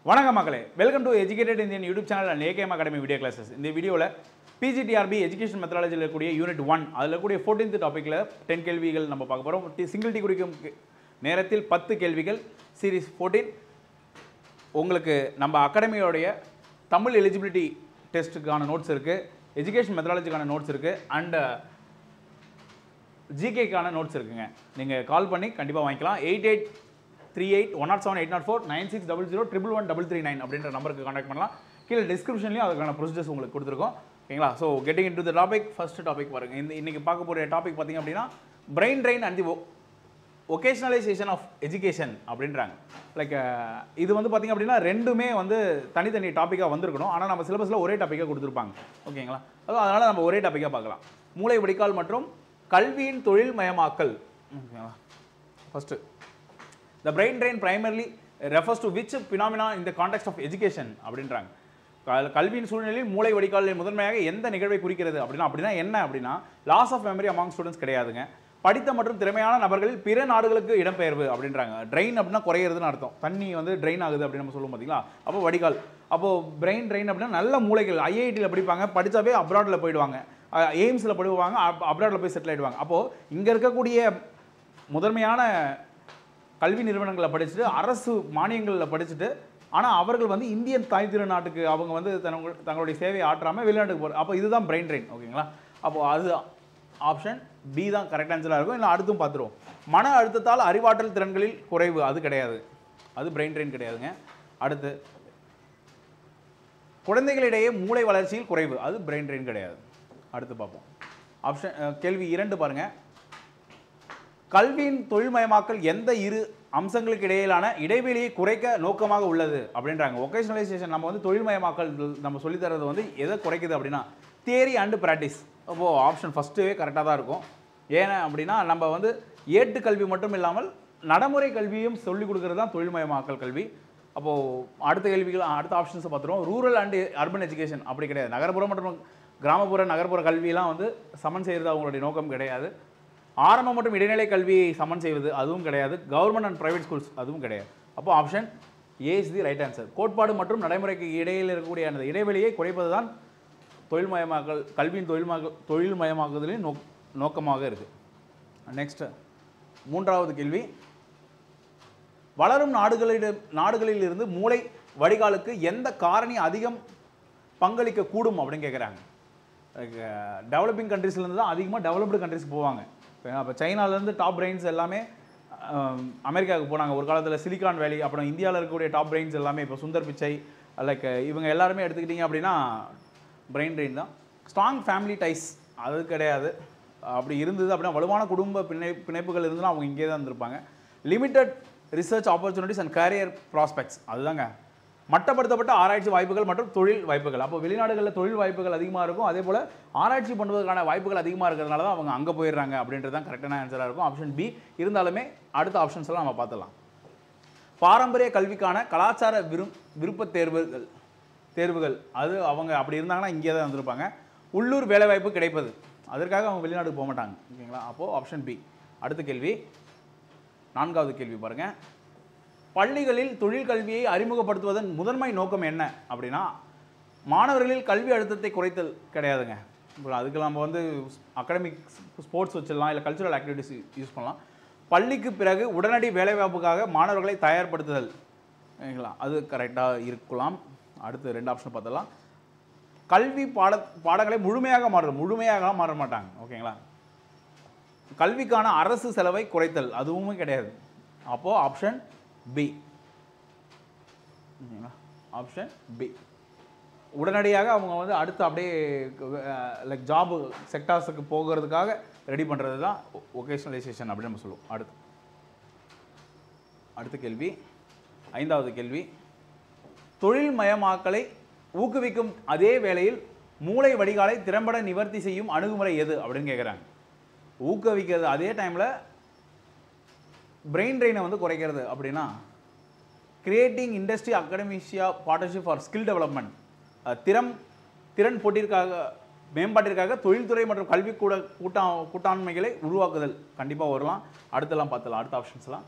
வணக்கம் மக்களே, welcome to educated Indian YouTube channel and AKM academy video classes. இந்த வீடியோவில் பிஜிடிஆர்பி எஜுகேஷன் மெத்தடாலஜியில் இருக்கக்கூடிய யூனிட் 1 அதில் இருக்கக்கூடிய 14th டாப்பிக்கில் 10 கேள்விகள் நம்ம பார்க்க போகிறோம். சிங்கிள் டி குறிக்கும் நேரத்தில் 10 கேள்விகள் சீரீஸ் 14. உங்களுக்கு நம்ம அகாடமியோடைய தமிழ் எலிஜிபிலிட்டி டெஸ்ட்டுக்கான நோட்ஸ் இருக்குது, எஜுகேஷன் மெத்தடாலஜிக்கான நோட்ஸ் இருக்குது, அண்ட் ஜிகேக்கான நோட்ஸ் இருக்குங்க. நீங்கள் கால் பண்ணி கண்டிப்பாக வாங்கிக்கலாம். 8838-107-804 9600-111-339 அப்படின்ற நம்பருக்கு கான்டாக்ட் பண்ணலாம். கீழே டிஸ்கிரிப்ஷன்லையும் அதுக்கான ப்ரொசீஜர்ஸ் உங்களுக்கு கொடுத்துருக்கோம். ஓகேங்களா? So getting in to the topic. First topic பாருங்கள். இன்றைக்கி பார்க்க போகிற டாபிக் பார்த்திங்க அப்படின்னா brain drain and the vocationalisation of education அப்படின்றாங்க. லைக் இது வந்து பார்த்திங்க அப்படின்னா ரெண்டுமே வந்து தனித்தனி டாப்பிக்காக வந்திருக்கணும். ஆனால் நம்ம சிலபஸில் ஒரே டாப்பிக்காக கொடுத்துருப்பாங்க. ஓகேங்களா? அதனால் நம்ம ஒரே டாப்பிக்காக பார்க்கலாம். மூளை வடிகால் மற்றும் கல்வியின் தொழில் மயமாக்கல். ஓகேங்களா? First, the brain drain primarily refers to which phenomena in the context of education அப்படின்றாங்க. கல்வியின் சூழ்நிலையில் மூளை வடிகாலில் முதன்மையாக எந்த நிகழ்வை குறிக்கிறது அப்படின்னா என்ன அப்படின்னா loss of memory among students கிடையாதுங்க. படித்த மற்றும் திறமையான நபர்களில் பிற நாடுகளுக்கு இடம்பெயர்வு அப்படின்றாங்க. ட்ரெயின் அப்படின்னா குறையிறதுன்னு அர்த்தம். தண்ணி வந்து ட்ரெயின் ஆகுது அப்படின்னு நம்ம சொல்லுவோம் பார்த்தீங்களா? அப்போ வடிகால். அப்போது பிரெயின் ட்ரெயின் அப்படின்னா நல்ல மூளைகள் ஐஐடியில் படிப்பாங்க, படித்தாவே அப்ராடில் போயிடுவாங்க, எய்ம்ஸில் படிப்பாங்க, அப்ராடில் போய் செட்டில் ஆகிடுவாங்க. அப்போது இங்கே இருக்கக்கூடிய முதன்மையான கல்வி நிறுவனங்களில் படிச்சுட்டு அரசு மானியங்களில் படிச்சுட்டு ஆனால் அவர்கள் வந்து இந்தியன் தாய் திருநாட்டுக்கு அவங்க வந்து தங்களுடைய சேவையை ஆற்றாமல் வெளிநாட்டுக்கு போகிற, அப்போ இதுதான் பிரெயின் ட்ரெயின். ஓகேங்களா? அப்போது அது ஆப்ஷன் பி தான் கரெக்ட் ஆன்சராக இருக்கும். இல்லை அடுத்தும் பார்த்துருவோம். மன அழுத்தத்தால் அறிவாற்றல் திறன்களில் குறைவு, அது கிடையாது, அது பிரெயின் ட்ரெயின் கிடையாதுங்க. அடுத்து, குழந்தைகளிடையே மூளை வளர்ச்சியில் குறைவு, அது பிரெயின் ட்ரெயின் கிடையாது. அடுத்து பார்ப்போம். ஆப்ஷன் கேள்வி 2 பாருங்கள். கல்வியின் தொழில்மயமாக்கல் எந்த இரு அம்சங்களுக்கு இடையிலான இடைவெளியை குறைக்க நோக்கமாக உள்ளது அப்படின்றாங்க. ஒகேஷனலைசேஷன் நம்ம வந்து தொழில்மயமாக்கல் நம்ம சொல்லித்தரது வந்து எதை குறைக்குது அப்படின்னா தியரி அண்டு ப்ராக்டிஸ். அப்போது ஆப்ஷன் ஃபஸ்ட்டுவே கரெக்டாக தான் இருக்கும். ஏன்னா அப்படின்னா நம்ம வந்து ஏட்டு கல்வி மட்டும் இல்லாமல் நடைமுறை கல்வியும் சொல்லிக் கொடுக்குறது தான் தொழில்மயமாக்கல் கல்வி. அப்போது அடுத்த கேள்விகள் அடுத்த ஆப்ஷன்ஸை பார்த்துருவோம். ரூரல் அண்டு அர்பன் எஜுகேஷன் அப்படி கிடையாது. நகர்ப்புற மற்றும் கிராமப்புற நகர்ப்புற கல்வியெல்லாம் வந்து சமன் செய்கிறது அவங்களுடைய நோக்கம் கிடையாது. ஆரம்ப மற்றும் இடைநிலை கல்வியை சமன் செய்வது அதுவும் கிடையாது. கவர்மெண்ட் அண்ட் பிரைவேட் ஸ்கூல்ஸ் அதுவும் கிடையாது. அப்போ option A is the right answer. கோட்பாடு மற்றும் நடைமுறைக்கு இடையில் இருக்கக்கூடிய அந்த இடைவெளியை குறைப்பது தான் தொழில்மயமாக்கல் கல்வியின் தொழில்மயமாக்குதலின் நோக்கமாக இருக்குது. நெக்ஸ்ட், 3வது கேள்வி. வளரும் நாடுகளில் இருந்து மூளை வடிகாலுக்கு எந்த காரணி அதிகம் பங்களிக்க கூடும் அப்படின்னு கேட்குறாங்க. டெவலப்பிங் கண்ட்ரீஸ்லேருந்து தான் அதிகமாக டெவலப்டு கண்ட்ரிஸ்க்கு போவாங்க. இப்போ சைனாலேருந்து டாப் பிரெயின்ஸ் எல்லாமே அமெரிக்காவுக்கு போனாங்க ஒரு காலத்தில். சிலிகான் வேலி, அப்புறம் இந்தியாவில் இருக்கக்கூடிய டாப் பிரெயின்ஸ் எல்லாமே இப்போ சுந்தர் பிச்சை, லைக் இவங்க எல்லாருமே எடுத்துக்கிட்டிங்க அப்படின்னா பிரெயின் ட்ரெயின் தான். ஸ்ட்ராங் ஃபேமிலி டைஸ் அது கிடையாது. அப்படி இருந்தது அப்படின்னா வலுவான குடும்ப பிணைப்புகள் இருந்ததுன்னா அவங்க இங்கே தான் இருந்திருப்பாங்க. Limited research opportunities and carrier prospects அதுதாங்க. மட்டப்படுத்தப்பட்ட ஆராய்ச்சி வாய்ப்புகள் மற்றும் தொழில் வாய்ப்புகள். அப்போ வெளிநாடுகளில் தொழில் வாய்ப்புகள் அதிகமாக இருக்கும், அதே போல் ஆராய்ச்சி பண்ணுவதற்கான வாய்ப்புகள் அதிகமாக இருக்கிறதுனால தான் அவங்க அங்கே போயிடுறாங்க அப்படின்றது தான் கரெக்டான ஆன்சராக இருக்கும். Option B. இருந்தாலுமே அடுத்த ஆப்ஷன்ஸ் எல்லாம் நம்ம பார்த்துடலாம். பாரம்பரிய கல்விக்கான கலாச்சார விருப்ப தேர்வுகள் அது அவங்க அப்படி இருந்தாங்கன்னா இங்கே தான் வந்திருப்பாங்க. உள்ளூர் வேலைவாய்ப்பு கிடைப்பது, அதற்காக அவங்க வெளிநாட்டுக்கு போக மாட்டாங்க. ஓகேங்களா? அப்போது ஆப்ஷன் பி. அடுத்த கேள்வி, 4வது கேள்வி பாருங்கள். பள்ளிகளில் தொழில் கல்வியை அறிமுகப்படுத்துவதன் முதன்மை நோக்கம் என்ன அப்படின்னா மாணவர்களில் கல்வி அழுத்தத்தை குறைத்தல் கிடையாதுங்க. இப்போ அதுக்கு நம்ம வந்து அகாடமிக் ஸ்போர்ட்ஸ் வச்சிடலாம், இல்லை கல்ச்சுரல் ஆக்டிவிட்டிஸ் யூஸ் பண்ணலாம். பள்ளிக்கு பிறகு உடனடி வேலைவாய்ப்புக்காக மாணவர்களை தயார்படுத்துதல், ஓகேங்களா? அது கரெக்டாக இருக்கலாம். அடுத்து 2 ஆப்ஷன் பார்த்துடலாம். கல்வி பாடங்களை முழுமையாக மாற மாட்டாங்க. ஓகேங்களா? கல்விக்கான அரசு செலவை குறைத்தல் அதுவுமே கிடையாது. அப்போது ஆப்ஷன் பி. Option B. உடனடியாக அவங்க வந்து அடுத்து அப்படியே லைக் ஜாப் செக்டார்ஸுக்கு போகிறதுக்காக ரெடி பண்ணுறது தான் ஒகேஷனலைசேஷன் அப்படின்னு நம்ம சொல்லுவோம். அடுத்த கேள்வி, 5வது கேள்வி. தொழில்மயமாக்கலை ஊக்குவிக்கும் அதே வேளையில் மூளை வடிகாலை திறம்பட நிவர்த்தி செய்யும் அணுகுமுறை எது அப்படின்னு கேட்குறாங்க. ஊக்குவிக்கிறது அதே டைமில் பிரெயின் ட்ரெயினை வந்து குறைக்கிறது அப்படின்னா creating industry academia partnership for skill development, திறன் போட்டிற்காக மேம்பாட்டிற்காக தொழில்துறை மற்றும் கல்வி கூட்டாண்மைகளை உருவாக்குதல் கண்டிப்பாக வரலாம். அடுத்தெல்லாம் பார்த்துலாம் அடுத்த ஆப்ஷன்ஸ்லாம்.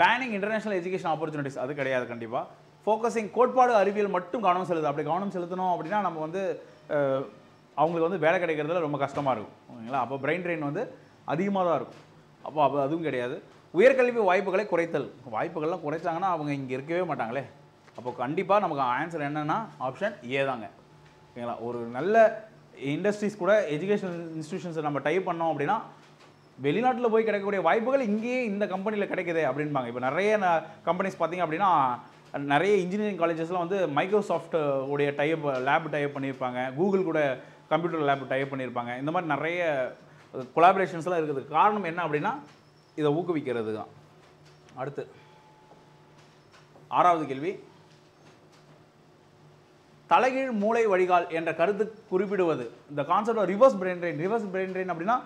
பேனிங் இன்டர்நேஷனல் எஜுகேஷன் ஆப்பர்ச்சுனிட்டிஸ் அது கிடையாது கண்டிப்பாக. ஃபோக்கஸிங் கோட்பாடு அறிவியல் மட்டும் கவனம் செலுத்து. அப்படி கவனம் செலுத்தணும் அப்படின்னா நம்ம வந்து அவங்களுக்கு வந்து வேலை கிடைக்கிறதுல ரொம்ப கஷ்டமாக இருக்கும். ஓகேங்களா? அப்போ பிரெயின் ட்ரெயின் வந்து அதிகமாக தான் இருக்கும். அப்போ அதுவும் கிடையாது. உயர்கல்வி வாய்ப்புகளை குறைத்தல். வாய்ப்புகள்லாம் குறைச்சாங்கன்னா அவங்க இங்கே இருக்கவே மாட்டாங்களே. அப்போ கண்டிப்பாக நமக்கு ஆன்சர் என்னென்னா ஆப்ஷன் ஏ தாங்க. ஓகேங்களா? ஒரு நல்ல இண்டஸ்ட்ரீஸ் கூட எஜுகேஷனல் இன்ஸ்டிடியூஷன்ஸை நம்ம டைப் பண்ணோம் அப்படின்னா வெளிநாட்டில் போய் கிடைக்கக்கூடிய வாய்ப்புகள் இங்கேயே இந்த கம்பெனியில் கிடைக்குது அப்படின்பாங்க. இப்போ நிறைய கம்பெனிஸ் பார்த்திங்க அப்படின்னா நிறைய இன்ஜினியரிங் காலேஜஸ்லாம் வந்து மைக்ரோசாஃப்ட் உடைய டைப் லேப் டைப் பண்ணியிருப்பாங்க, கூகுள் கூட கம்ப்யூட்டர் லேப் டைப் பண்ணியிருப்பாங்க. இந்த மாதிரி நிறைய கொலாபரேஷன்ஸ்லாம் இருக்குது. காரணம் என்ன அப்படின்னா இதை ஊக்குவிக்கிறது தான். அடுத்து 6வது கேள்வி, தலைகீழ் மூளை வடிகால் என்ற கருத்து குறிப்பிடுவது. இந்த concept of reverse brain drain. Reverse brain drain அப்படின்னா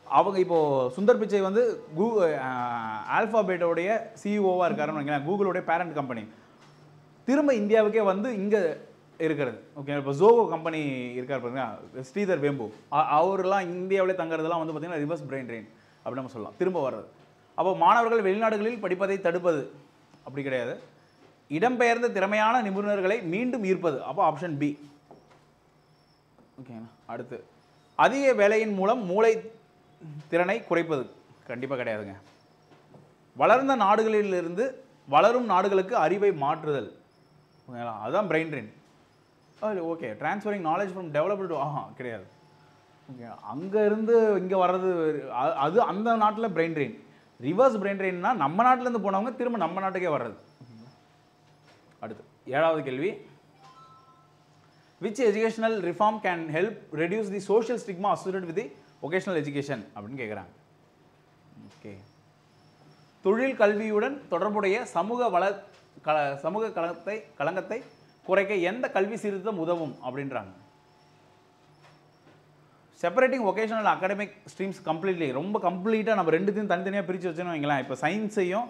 அவங்க இப்போது சுந்தர் பிச்சை வந்து ஆல்ஃபாபெட்டோடைய சிஇஓவாக இருக்காருன்னு நினைக்கிறேன், கூகுளுடைய பேரண்ட் கம்பெனி. திரும்ப இந்தியாவுக்கே வந்து இங்கே இருக்கிறது. ஓகே, இப்போ ஜோகோ கம்பெனி இருக்கார் பாருங்க, ஸ்ரீதர் வேம்பு, அவரெல்லாம் இந்தியாவிலே தங்குறதுலாம் வந்து பார்த்திங்கன்னா ரிவர்ஸ் பிரெயின் ட்ரெயின் அப்படின்னு நம்ம சொல்லலாம். திரும்ப வர்றது. அப்போ மாணவர்கள் வெளிநாடுகளில் படிப்பதை தடுப்பது அப்படி கிடையாது. இடம்பெயர்ந்த திறமையான நிபுணர்களை மீண்டும் ஈர்ப்பது. அப்போ ஆப்ஷன் பி. ஓகேங்களா? அடுத்து, அதிக வேலையின் மூலம் மூளை திறனை குறைப்பது. கண்டிப்பாக கிடையாதுங்க. வளர்ந்த நாடுகளிலிருந்து வளரும் நாடுகளுக்கு அறிவை மாற்றுதல். ஓகேங்களா? அதுதான் brain train. Okay, transferring knowledge from developed to கிடையாது. ஓகே, அங்கே இருந்து இங்கே வர்றது அது அந்த நாட்டில் பிரெயின் ட்ரெயின். ரிவர்ஸ் பிரெயின் ட்ரெயின்னா நம்ம நாட்டிலேருந்து போனவங்க திரும்ப நம்ம நாட்டுக்கே வர்றது. அடுத்து 7வது கேள்வி, which educational reform can help reduce the social stigma associated with the vocational education அப்படின்னு கேட்குறாங்க. ஓகே, தொழில் கல்வியுடன் தொடர்புடைய சமூக களங்கத்தை குறைக்க எந்த கல்வி சீர்திருத்தம் உதவும் அப்படின்றாங்க. Separating vocational academic streams completely, ரொம்ப கம்ப்ளீட்டாக நம்ம ரெண்டுத்தையும் தனித்தனியாக பிரித்து வச்சோன்னு வைங்களேன். இப்போ சயின்ஸையும்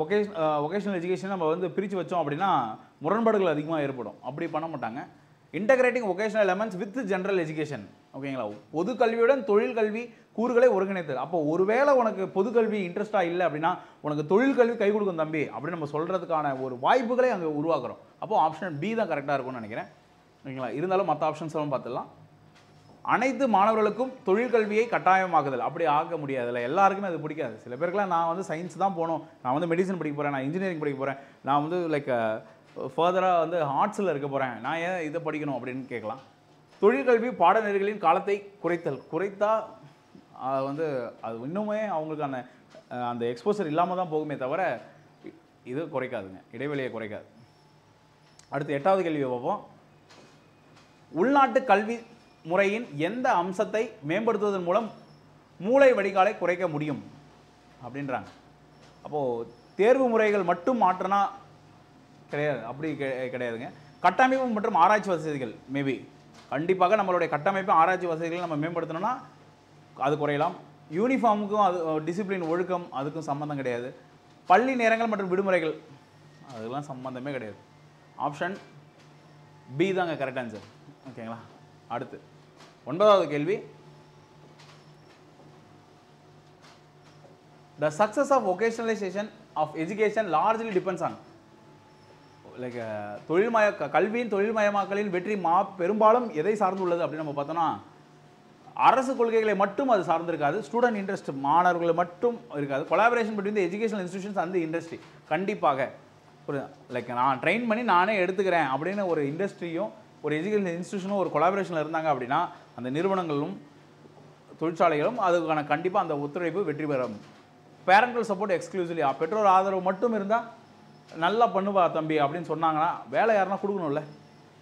வொகேஷனல் எஜுகேஷன் நம்ம வந்து பிரித்து வச்சோம் அப்படின்னா முரண்பாடுகள் அதிகமாக ஏற்படும். அப்படி பண்ண மாட்டாங்க. Integrating vocational elements with general education. ஓகேங்களா? பொது கல்வியுடன் தொழில் கல்வி கூறுகளை ஒருங்கிணைத்தல். அப்போ ஒருவேளை உனக்கு பொது கல்வி இன்ட்ரெஸ்ட்டாக இல்லை அப்படின்னா உனக்கு தொழில் கல்வி கை கொடுக்கும் தம்பி அப்படின்னு நம்ம சொல்கிறதுக்கான ஒரு வாய்ப்புகளை அங்கே உருவாக்குறோம். அப்போது ஆப்ஷன் பி தான் கரெக்டாக இருக்கும்னு நினைக்கிறேன். ஓகேங்களா? இருந்தாலும் மற்ற ஆப்ஷன்ஸ் எல்லாம் பார்த்துடலாம். அனைத்து மாணவர்களுக்கும் தொழில் கல்வியை கட்டாயமாக்குதல். அப்படி ஆக்க முடியாதுல்ல, எல்லாருக்குமே அது பிடிக்காது. சில பேருக்குலாம் நான் வந்து சயின்ஸ் தான் போகணும், நான் வந்து மெடிசன் படிக்க போகிறேன், நான் இன்ஜினியரிங் படிக்க போகிறேன், நான் வந்து லைக் ஃபர்தராக வந்து ஆர்ட்ஸில் இருக்க போகிறேன், நான் ஏன் இதை படிக்கணும் அப்படின்னு கேட்கலாம். தொழிற்கல்வி பாடநெறிகளின் காலத்தை குறைத்தா வந்து அது இன்னுமே அவங்களுக்கு அந்த எக்ஸ்போசர் இல்லாமல் தான் போகுமே தவிர இது குறைக்காதுங்க, இடைவெளியை குறைக்காது. அடுத்து 8வது கேள்வியை பார்ப்போம். உள்நாட்டு கல்வி முறையின் எந்த அம்சத்தை மேம்படுத்துவதன் மூலம் மூளை வடிகாலை குறைக்க முடியும் அப்படின்றாங்க. அப்போது தேர்வு முறைகள் மட்டும் மாற்றினா கிடையாது, அப்படி கிடையாதுங்க. கட்டமைப்பு மற்றும் ஆராய்ச்சி வசதிகள் மேபி கண்டிப்பாக நம்மளுடைய கட்டமைப்பு ஆராய்ச்சி வசதிகளை நம்ம மேம்படுத்தணும்னா அது குறையலாம். யூனிஃபார்முக்கும் அது டிசிப்ளின் ஒழுக்கம் அதுக்கும் சம்மந்தம் கிடையாது. பள்ளி நேரங்கள் மற்றும் விடுமுறைகள் அதுக்கெல்லாம் சம்மந்தமே கிடையாது. ஆப்ஷன் பி தாங்க கரெக்ட் ஆன்சர். ஓகேங்களா? அடுத்து 9வது கேள்வி, the success of vocationalization of education largely depends on like கல்வியின் தொழில்மயமாக்கலின் வெற்றி பெரும்பாலும் எதை சார்ந்துள்ளது அப்படின்னு நம்ம பார்த்தோம்னா அரசு கொள்கைகளை மட்டும் அது சார்ந்திருக்காது. ஸ்டூடெண்ட் இன்ட்ரெஸ்ட், மாணவர்களை மட்டும் இருக்காது. Collaboration between the educational institutions and industry. கண்டிப்பாக ஒரு லைக் நான் ட்ரெயின் பண்ணி நானே எடுத்துக்கிறேன் அப்படின்னு ஒரு இண்டஸ்ட்ரியும் ஒரு எஜுகேஷனல் இன்ஸ்டிடியூஷனும் ஒரு கொலாபரேஷனில் இருந்தாங்க அப்படின்னா அந்த நிறுவனங்களும் தொழிற்சாலைகளும் அதுக்கான கண்டிப்பாக அந்த ஒத்துழைப்பு வெற்றி பெறும். பேரண்டல் சப்போர்ட் எக்ஸ்க்ளூசிவ்லி, பெற்றோர் ஆதரவு மட்டும் இருந்தால் நல்லா பண்ணுவா தம்பி அப்படின்னு சொன்னாங்கன்னா வேலை யாருன்னா கொடுக்கணும்ல.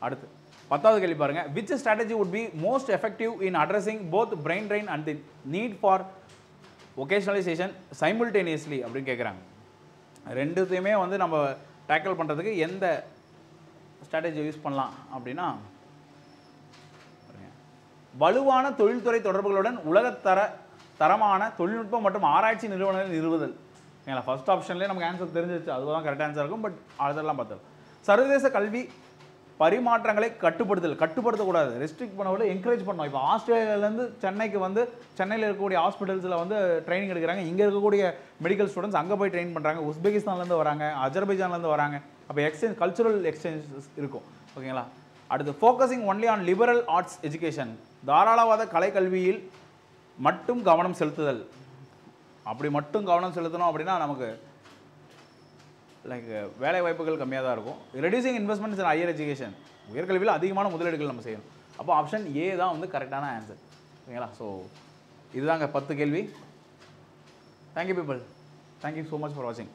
அடுத்து 10வது கேள்வி பாருங்கள். Which strategy would be most effective in addressing both brain drain and the need for vocationalisation simultaneously அப்படின்னு கேட்குறாங்க. ரெண்டுத்தையுமே வந்து நம்ம டேக்கிள் பண்ணுறதுக்கு எந்த ஸ்ட்ராட்டஜி யூஸ் பண்ணலாம் அப்படின்னா வலுவான தொழில்துறை தொடர்புகளுடன் தரமான தொழில்நுட்பம் மற்றும் ஆராய்ச்சி நிறுவனங்கள் நிறுவுதல். ஏன்னா ஃபர்ஸ்ட் ஆப்ஷன்லேயே நமக்கு ஆன்சர் தெரிஞ்சிச்சு, அதுதான் கரெக்ட் ஆன்சர் இருக்கும். பட் அதெல்லாம் பார்த்தோம். சர்வதேச கல்வி பரிமாற்றங்களை கட்டுப்படுத்தக்கூடாது, ரெஸ்ட்ரிக்ட் பண்ண என்கரேஜ் பண்ணோம். இப்போ ஆஸ்திரேலியாவிலேருந்து சென்னைக்கு வந்து சென்னையில் இருக்கக்கூடிய ஹாஸ்பிட்டல்ஸில் வந்து ட்ரைனிங் எடுக்கிறாங்க. இங்கே இருக்கக்கூடிய மெடிக்கல் ஸ்டூடெண்ட்ஸ் அங்கே போய் ட்ரெயின் பண்ணுறாங்க. உஸ்பெகிஸ்தான்லேருந்து வராங்க, அஜர்பைஜான்லேருந்து வராங்க. அப்போ எக்ஸ்சேஞ்ச் கல்ச்சுரல் எக்ஸ்சேஞ்சஸ் இருக்கும். ஓகேங்களா? அடுத்து focusing only on liberal arts education, தாராளவாத கலை கல்வியில் மட்டும் கவனம் செலுத்துதல். அப்படி மட்டும் கவனம் செலுத்தணும் அப்படின்னா நமக்கு லைக் வேலை வாய்ப்புகள் கம்மியாக தான் இருக்கும். Reducing investments in higher education, உயர்கல்வியில் அதிகமான முதலீடுகள் நம்ம செய்யணும். அப்போ ஆப்ஷன் ஏ தான் வந்து கரெக்டான ஆன்சர். ஓகேங்களா? ஸோ இதுதாங்க 10 கேள்வி. Thank you people, thank you so much for வாட்சிங்.